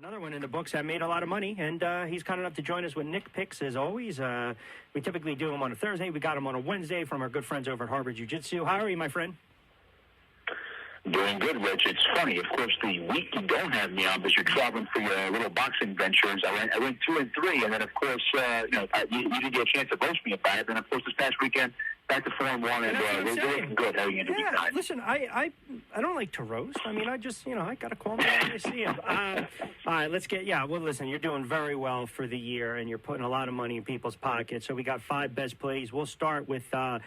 Another one in the books that made a lot of money, and he's kind enough to join us with Nick Picks, as always. We typically do them on a Thursday. We got him on a Wednesday from our good friends over at Harbor Jiu-Jitsu. How are you, my friend? Doing good, Rich. It's funny. Of course, the week you don't have me on because you're traveling for your little boxing ventures. I went 2-3, and then, of course, you didn't get a chance to roast me about it. Then, of course, this past weekend, back to 4-1, and we're doing good heading into week 9. Listen, I don't like to roast. I mean, I just, I got to call him when I see him. All right, listen, you're doing very well for the year, and you're putting a lot of money in people's pockets. So we got 5 best plays. We'll start with a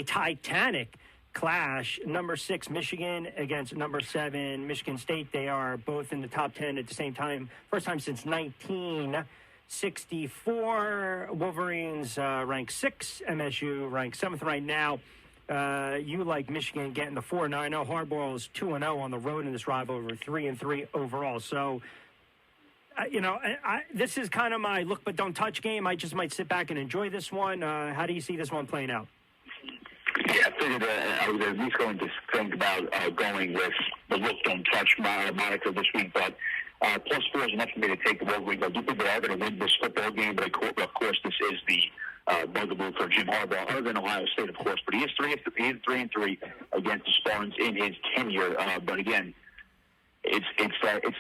Titanic clash. Number 6, Michigan against number 7, Michigan State. They are both in the top 10 at the same time. First time since 1964. Wolverines ranked 6. MSU ranked 7th right now. You like Michigan getting the 4. Now, I know Harbaugh is 2-0 on the road in this rivalry, 3-3 overall. So, this is kind of my look but don't touch game. I just might sit back and enjoy this one. How do you see this one playing out? Yeah, I figured I was at least going to think about going with the look don't touch moniker this week, but +4 is enough for me to take the Wolverines. I do think they are going to win this football game, but of course this is the bugaboo for Jim Harbaugh, other than Ohio State, of course. But he is 3-3 against the Spartans in his tenure. But again, it's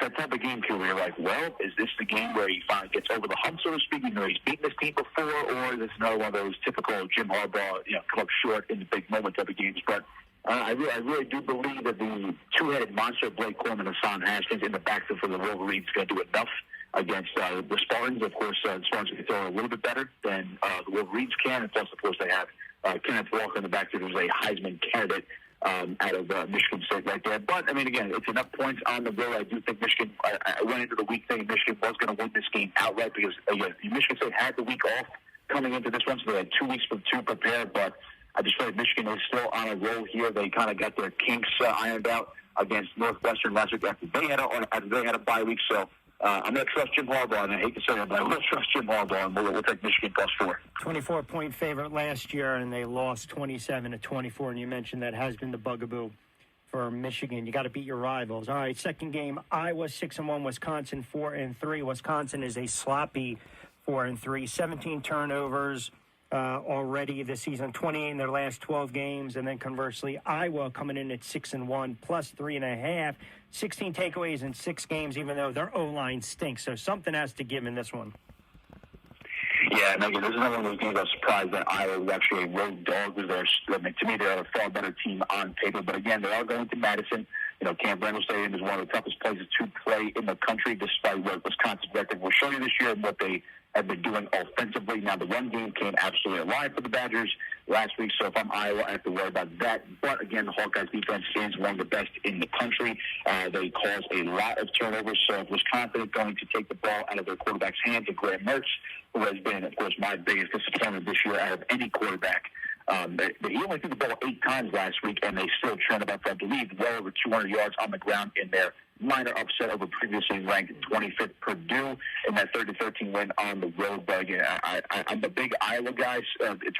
that type of game where you're like, well, is this the game where he finally gets over the hump, so to speak? He's beaten this team before, or is this another one of those typical Jim Harbaugh, come up short in the big moment type of games? But I really do believe that the two-headed monster Blake Coleman and Hassan Haskins in the backfield for the Wolverines is going to do enough against the Spartans. Of course, the Spartans can throw a little bit better than the Wolverines can, and plus, of course, they have Kenneth Walker in the backfield, who's a Heisman candidate. Out of Michigan State right there. But, I mean, again, it's enough points on the road. I do think Michigan, I went into the week thinking Michigan was going to win this game outright because, again, Michigan State had the week off coming into this one, so they had 2 weeks to prepare. But I just feel like Michigan is still on a roll here. They kind of got their kinks ironed out against Northwestern last week after they had a bye week. So I'm going to trust Jim Harbaugh, and I hate to say it, but I'm going to trust Jim Harbaugh, and we'll take Michigan +4. 24-point favorite last year, and they lost 27-24, and you mentioned that has been the bugaboo for Michigan. You got to beat your rivals. All right, second game, Iowa 6-1, Wisconsin 4-3. Wisconsin is a sloppy 4-3, 17 turnovers already this season, 20 in their last 12 games, and then conversely, Iowa coming in at 6-1, +3.5, 16 takeaways in 6 games, even though their O-line stinks. So something has to give in this one. Yeah, and again, this is another one of those games I was surprised that Iowa was actually a road dog. To me, they're a far better team on paper. But again, they are going to Madison. Camp Randall Stadium is one of the toughest places to play in the country, despite what Wisconsin's record will show you this year and what they have been doing offensively. Now, the run game came absolutely alive for the Badgers last week, so if I'm Iowa, I have to worry about that. But again, the Hawkeyes defense is one of the best in the country. They cause a lot of turnovers, so if Wisconsin is going to take the ball out of their quarterback's hands, and Graham Mertz, who has been, of course, my biggest disappointment this year out of any quarterback. He only threw the ball 8 times last week, and they still trended up, I believe, well over 200 yards on the ground in their minor upset over previously ranked 25th Purdue in that 30-13 win on the road. But again, I'm a big Iowa guy, at least in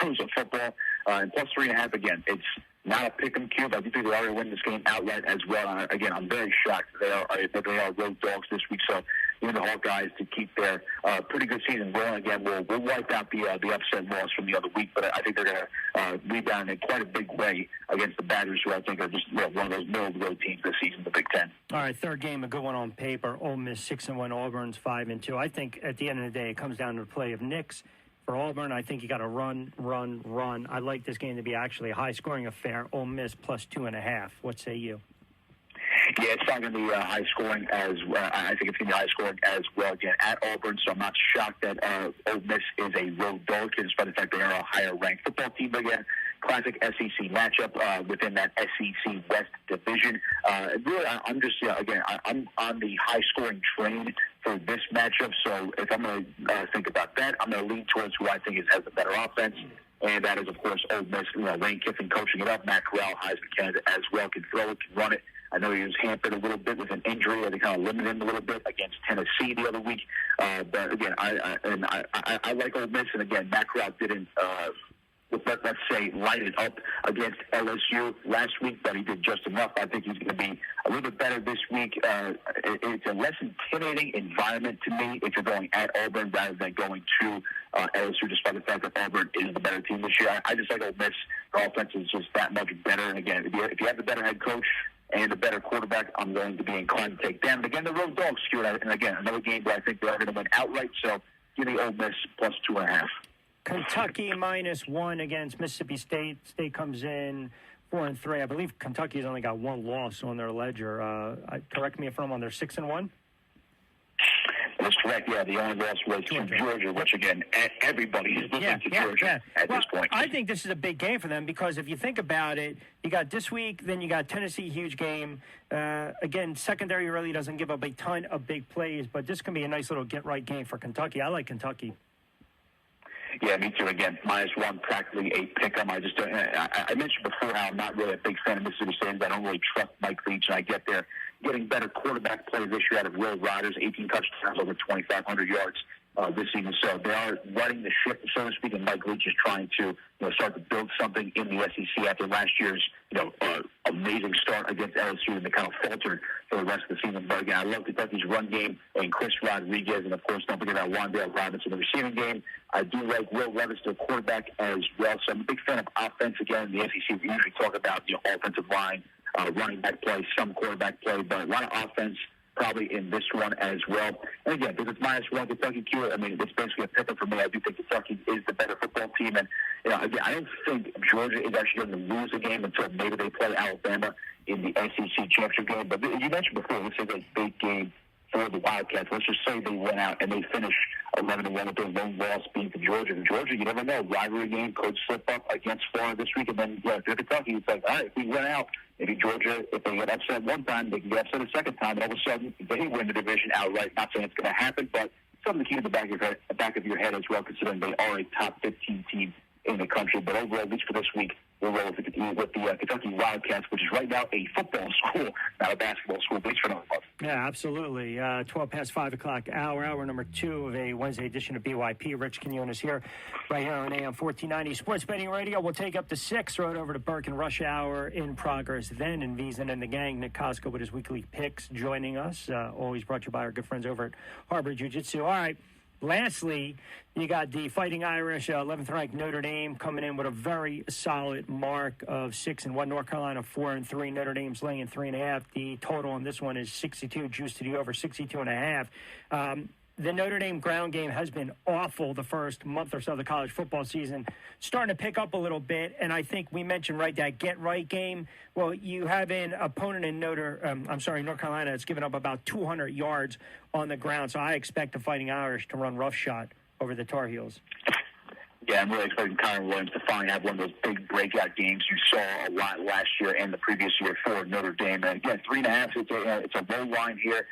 terms of football. And +3.5, again, it's not a pick-em cube. I do think they already win this game outright as well. Again, I'm very shocked that they are road dogs this week. So even the Hawkeyes to keep their pretty good season going again. We'll wipe out the upset loss from the other week, but I think they're going to rebound in quite a big way against the Badgers, who I think are just one of those middle-of-the-road teams this season, the Big Ten. All right, third game, a good one on paper. Ole Miss 6-1, Auburn's 5-2. I think at the end of the day, it comes down to the play of Nix. For Auburn, I think you got to run. I like this game to be actually a high-scoring affair. Ole Miss +2.5. What say you? Yeah, it's not going to be high scoring as well. I think it's going to be high scoring as well again at Auburn. So I'm not shocked that Ole Miss is a road dog, despite the fact they are a higher ranked football team. But again, classic SEC matchup within that SEC West division. Really, I'm just I'm on the high scoring train for this matchup. So if I'm going to think about that, I'm going to lean towards who I think has a better offense. And that is, of course, Ole Miss. Lane Kiffin coaching it up. Matt Corral, Heisman candidate as well, can throw it, can run it. I know he was hampered a little bit with an injury, or they kind of limited him a little bit against Tennessee the other week. But again, I like Ole Miss, and again, Matt Corral didn't let's say, light it up against LSU last week, but he did just enough. I think he's going to be a little bit better this week. It's a less intimidating environment to me if you're going at Auburn rather than going to LSU, despite the fact that Auburn is the better team this year. I just like Ole Miss. The offense is just that much better. And again, if you have the better head coach and a better quarterback, I'm going to be inclined to take them. But again, the road dogs, Stuart. And again, another game where I think they're going to win outright. So give me Ole Miss plus 2.5. Kentucky -1 against Mississippi State. State comes in 4-3. I believe Kentucky's only got one loss on their ledger. Correct me if I'm wrong. They're 6-1. That's correct. Yeah, the only loss was to Georgia, which again, everybody is looking to Georgia at this point. I think this is a big game for them because if you think about it, you got this week, then you got Tennessee, huge game. Again, secondary really doesn't give up a ton of big plays, but this can be a nice little get-right game for Kentucky. I like Kentucky. Yeah, me too. Again, -1, practically a pick-em. I mentioned before how I'm not really a big fan of Mississippi State. I don't really trust Mike Leach, and I get there getting better quarterback play this year out of Will Rogers, 18 touchdowns, over 2,500 yards this season. So they are running the ship, so to speak, and Mike Leach is trying to start to build something in the SEC after last year's amazing start against LSU, and they kind of faltered for the rest of the season. But again, I love Kentucky's run game and Chris Rodriguez, and of course, don't forget about Wan'Dale Robinson, the receiving game. I do like Will Levis, the quarterback, as well. So I'm a big fan of offense. Again, in the SEC, we usually talk about offensive line, running back play, some quarterback play, but a lot of offense probably in this one as well. And again, because it's -1 Kentucky, I mean, it's basically a pick-up for me. I do think Kentucky is the better football team. And, again, I don't think Georgia is actually going to lose a game until maybe they play Alabama in the SEC championship game. But you mentioned before, this is a big game for the Wildcats. Let's just say they went out and they finished 11-1 with their lone loss being to Georgia. And Georgia, you never know. Rivalry game could slip up against Florida this week. And then, if you're Kentucky, it's like, all right, if we went out, maybe Georgia, if they get upset one time, they can get upset a second time. And all of a sudden, they win the division outright. Not saying it's going to happen, but something to keep in the back of your head as well, considering they are a top 15 team in the country. But overall, at least for this week, we'll roll with the Kentucky Wildcats, which is right now a football school, not a basketball school, at least for none of us. Yeah, absolutely. 12 past 5 o'clock hour number 2 of a Wednesday edition of BYP. Rich Quinones here, right here on AM 1490 Sports Betting Radio. We'll take up to 6, right over to Burke and Rush Hour in progress then. And Vizan and the gang, Nick Kosko with his weekly picks joining us. Always brought to you by our good friends over at Harbor Jiu-Jitsu. All right. Lastly, you got the Fighting Irish, 11th ranked Notre Dame coming in with a very solid mark of 6-1. North Carolina 4-3. Notre Dame's laying 3.5. The total on this one is 62. Juice to the over 62.5. The Notre Dame ground game has been awful the first month or so of the college football season. Starting to pick up a little bit, and I think we mentioned that get-right game. Well, you have an opponent in North Carolina that's given up about 200 yards on the ground, so I expect the Fighting Irish to run roughshod over the Tar Heels. Yeah, I'm really expecting Connor Williams to finally have one of those big breakout games you saw a lot last year and the previous year for Notre Dame. And again, 3.5, it's a low line here.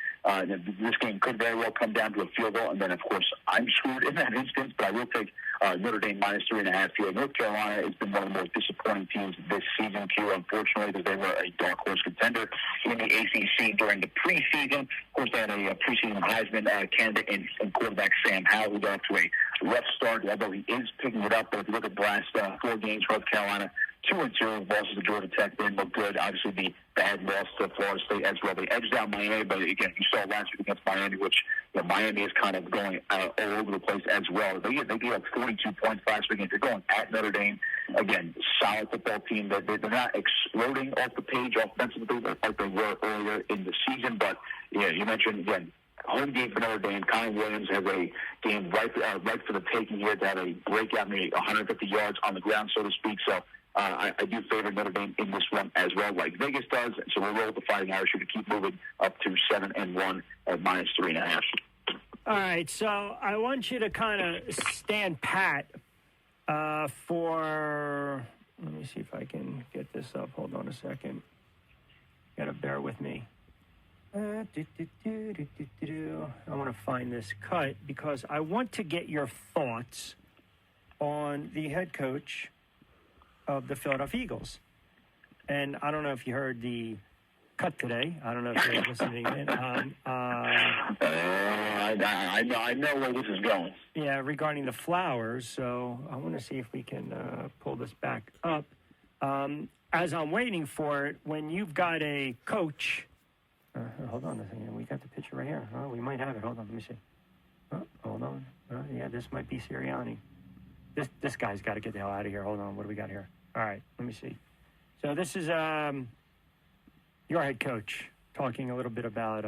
This game could very well come down to a field goal, and then, of course, I'm screwed in that instance, but I will take Notre Dame -3.5 here. North Carolina has been one of the most disappointing teams this season, too, unfortunately, because they were a dark horse contender in the ACC during the preseason. Of course, they had a preseason Heisman candidate in quarterback Sam Howell, who got off to a rough start, although he is picking it up. But if you look at the last 4 games, North Carolina 2-2, losses to Georgia Tech didn't look good. Obviously, the bad loss to Florida State as well. They edged out Miami, but again, you saw last week against Miami, which Miami is kind of going all over the place as well. They gave up 42 points last week. If you're going at Notre Dame, again, solid football team. They're not exploding off the page offensively like they were earlier in the season, but you mentioned, again, home game for Notre Dame. Connor Williams has a game right for the taking here to have a breakout, maybe 150 yards on the ground, so to speak. So I do favor Notre Dame in this one as well, like Vegas does. So we'll roll with the Fighting Irish to keep moving up to 7-1 at -3.5. All right, so I want you to kind of stand pat for. Let me see if I can get this up. Hold on a second. Got to bear with me. I want to find this cut because I want to get your thoughts on the head coach of the Philadelphia Eagles. And I don't know if you heard the cut today. I don't know if you're listening in. I I know where this is going. Yeah, regarding the Flowers. So I want to see if we can pull this back up. As I'm waiting for it, when you've got a coach, hold on a second. We got the picture right here. Oh, we might have it. Hold on, let me see. Oh, hold on. Yeah, this might be Sirianni. This guy's got to get the hell out of here. Hold on, what do we got here? All right, let me see. So this is your head coach talking a little bit about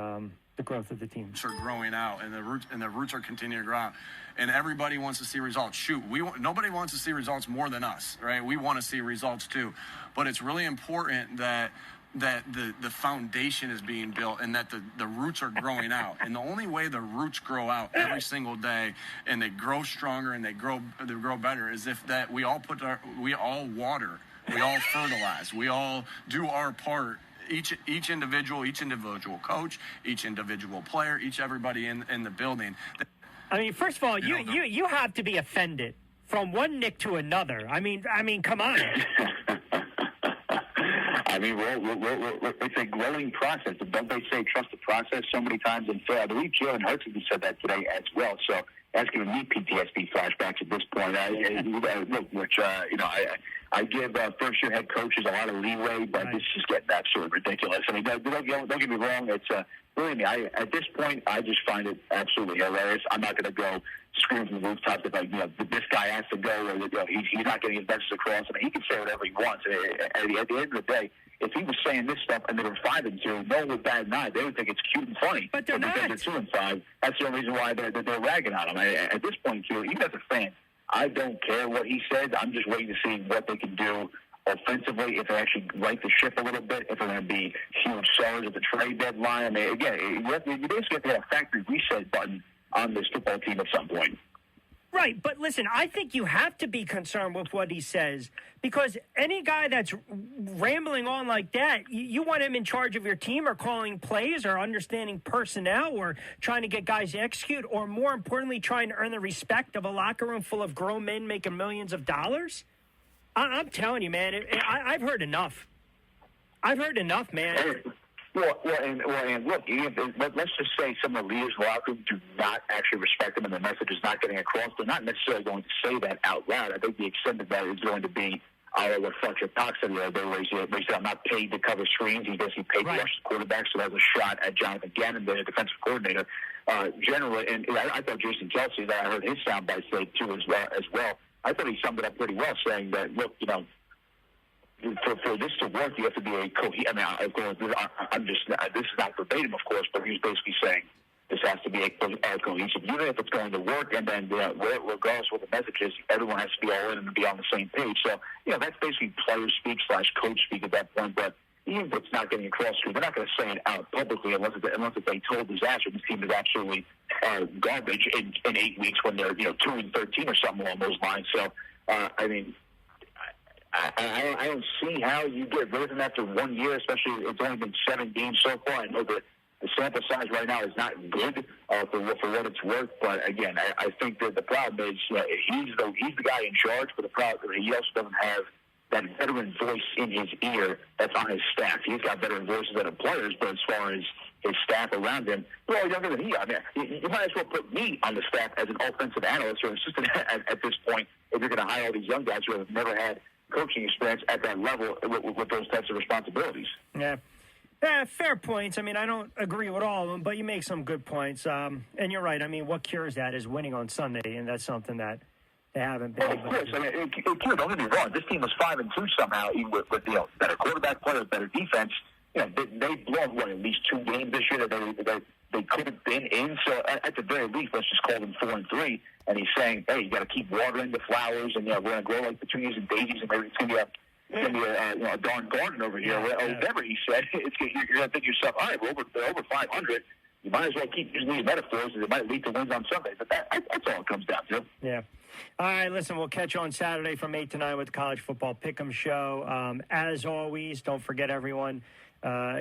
the growth of the team. Are growing out, and the roots are continuing to grow out, and everybody wants to see results. Shoot, nobody wants to see results more than us, right? We want to see results too, but it's really important that the foundation is being built and that the roots are growing out. And the only way the roots grow out every single day and they grow stronger and they grow better is if that we all water, we all fertilize, we all do our part. Each individual coach, each individual player, everybody in the building. I mean, first of all, you have to be offended from one Nick to another. I mean, come on. I mean, it's a growing process. Don't they say trust the process so many times? And I believe Jalen Hurts said that today as well. So that's giving me PTSD flashbacks at this point. I give first-year head coaches a lot of leeway, but This is just getting absolutely ridiculous. I mean, don't get me wrong. It's believe me, at this point, I just find it absolutely hilarious. I'm not going to go scream from the rooftops that this guy has to go, or he's not getting his message across. I mean, he can say whatever he wants. At the end of the day, if he was saying this stuff and they were 5-2, no one would bat an eye. They would think it's cute and funny. But they're not. Because they're 2-5, that's the only reason why they're ragging on him. At this point, too, even as a fan, I don't care what he said. I'm just waiting to see what they can do offensively, if they actually right the ship a little bit, if they're going to be huge sellers at the trade deadline. I mean, again, you basically have to have a factory reset button on this football team at some point. Right, but listen, I think you have to be concerned with what he says, because any guy that's rambling on like that, you want him in charge of your team or calling plays or understanding personnel or trying to get guys to execute, or more importantly, trying to earn the respect of a locker room full of grown men making millions of dollars? I'm telling you, man, I've heard enough. I've heard enough, man. And look, let's just say some of the leaders in the locker room do not actually respect them and the message is not getting across. They're not necessarily going to say that out loud. I think the extent of that is going to be what Fletcher Cox said the other day, where he said, I'm not paid to cover screens. He's basically paid to rush the quarterback, so that was a shot at Jonathan Gannon, the defensive coordinator. Generally, and I thought Jason Kelsey, that I heard his soundbite say too as well. I thought he summed it up pretty well, saying that, look, for this to work, you have to be a cohesive. I mean, this is not verbatim, of course, but he's basically saying this has to be a cohesive unit if it's going to work. And then, regardless of what the message is, everyone has to be all in and be on the same page. So, that's basically player speak / coach speak at that point. But even if it's not getting across to, they're not going to say it out publicly unless it's a total disaster. This team is absolutely garbage in 8 weeks when they're 2-13 or something along those lines. So, I mean. I don't see how you get rid of them after 1 year, especially it's only been 7 games so far. I know that the sample size right now is not good for what it's worth, but again, I think that the problem is he's the guy in charge, but the problem he also doesn't have that veteran voice in his ear that's on his staff. He's got veteran voices than the players, but as far as his staff around him, they're all younger than he. I mean, you might as well put me on the staff as an offensive analyst or assistant at this point if you're going to hire all these young guys who have never had coaching experience at that level with those types of responsibilities. Yeah, fair points. I mean, I don't agree with all of them, but you make some good points. And you're right. I mean, what cures that is winning on Sunday, and that's something that they haven't been able to do. I mean, it cured, don't get me wrong. This team was 5-2 somehow, even with better quarterback play, better defense. They've blown, at least 2 games this year that they could have been in. So at the very least, let's just call them 4-3. And he's saying, hey, you got to keep watering the flowers, and we're going to grow like petunias and daisies, and maybe it's going to be a darn garden over here. Or whatever he said. You're going to think to yourself, all right, they're over 500. You might as well keep using these metaphors, and it might lead to wins on Sunday. But that's all it comes down to. Yeah. All right, listen, we'll catch you on Saturday from 8 to 9 with the College Football Pick'em Show. As always, don't forget, everyone,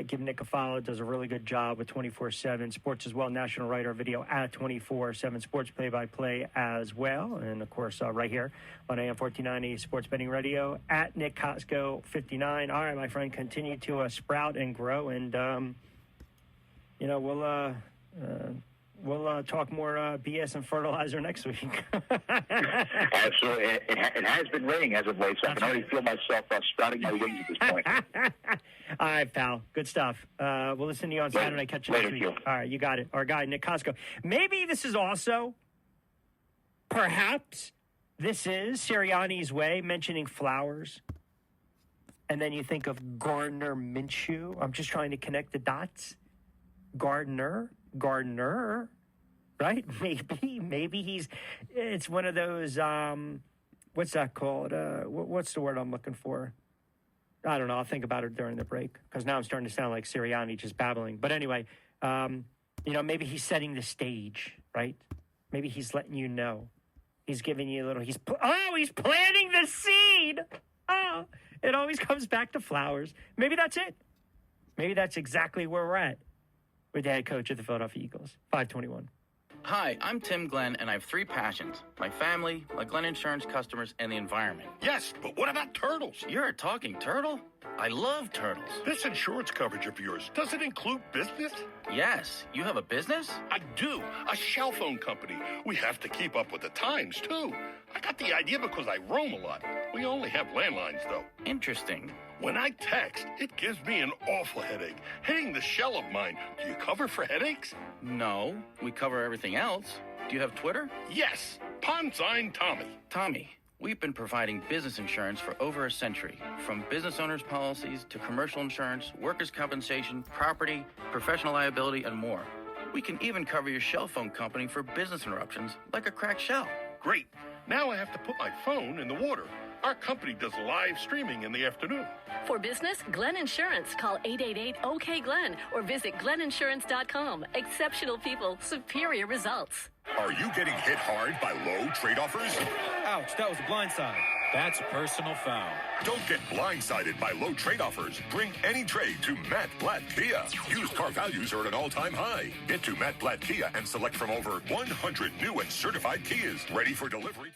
give Nick a follow. Does a really good job with 24/7 Sports as well. National writer video at 24/7 Sports play-by-play as well. And, of course, right here on AM 1490 Sports Betting Radio at Nick Kosko 59. All right, my friend, continue to sprout and grow. And, we'll We'll talk more BS and fertilizer next week. Absolutely. It has been raining as of late, so I can already feel myself sprouting my wings at this point. All right, pal. Good stuff. We'll listen to you on Saturday. Catch you next week. All right, you got it. Our guy, Nick Kosko. Maybe this is also, perhaps, this is Sirianni's way, mentioning flowers. And then you think of Gardner Minshew. I'm just trying to connect the dots. Gardner, right? Maybe it's one of those, what's that called? What's the word I'm looking for? I don't know. I'll think about it during the break because now I'm starting to sound like Sirianni just babbling. But anyway, maybe he's setting the stage, right? Maybe he's letting you know. He's giving you a little, he's planting the seed. Oh, it always comes back to flowers. Maybe that's it. Maybe that's exactly where we're at with the head coach of the Philadelphia Eagles. 521. Hi, I'm Tim Glenn, and I have 3 passions. My family, my Glenn Insurance customers, and the environment. Yes, but what about turtles? You're a talking turtle? I love turtles. This insurance coverage of yours, does it include business? Yes. You have a business? I do. A shell phone company. We have to keep up with the times, too. I got the idea because I roam a lot. We only have landlines, though. Interesting. When I text, it gives me an awful headache. Hitting the shell of mine. Do you cover for headaches? No, we cover everything else. Do you have Twitter? Yes. Pond sign Tommy. Tommy, we've been providing business insurance for over a century. From business owners' policies to commercial insurance, workers' compensation, property, professional liability, and more. We can even cover your shell phone company for business interruptions, like a cracked shell. Great. Now I have to put my phone in the water. Our company does live streaming in the afternoon. For business, Glenn Insurance. Call 888-OK-GLEN or visit glenninsurance.com. Exceptional people, superior results. Are you getting hit hard by low trade offers? Ouch, that was a blindside. That's a personal foul. Don't get blindsided by low trade offers. Bring any trade to Matt Blatt Kia. Used car values are at an all-time high. Get to Matt Blatt Kia and select from over 100 new and certified Kias ready for delivery.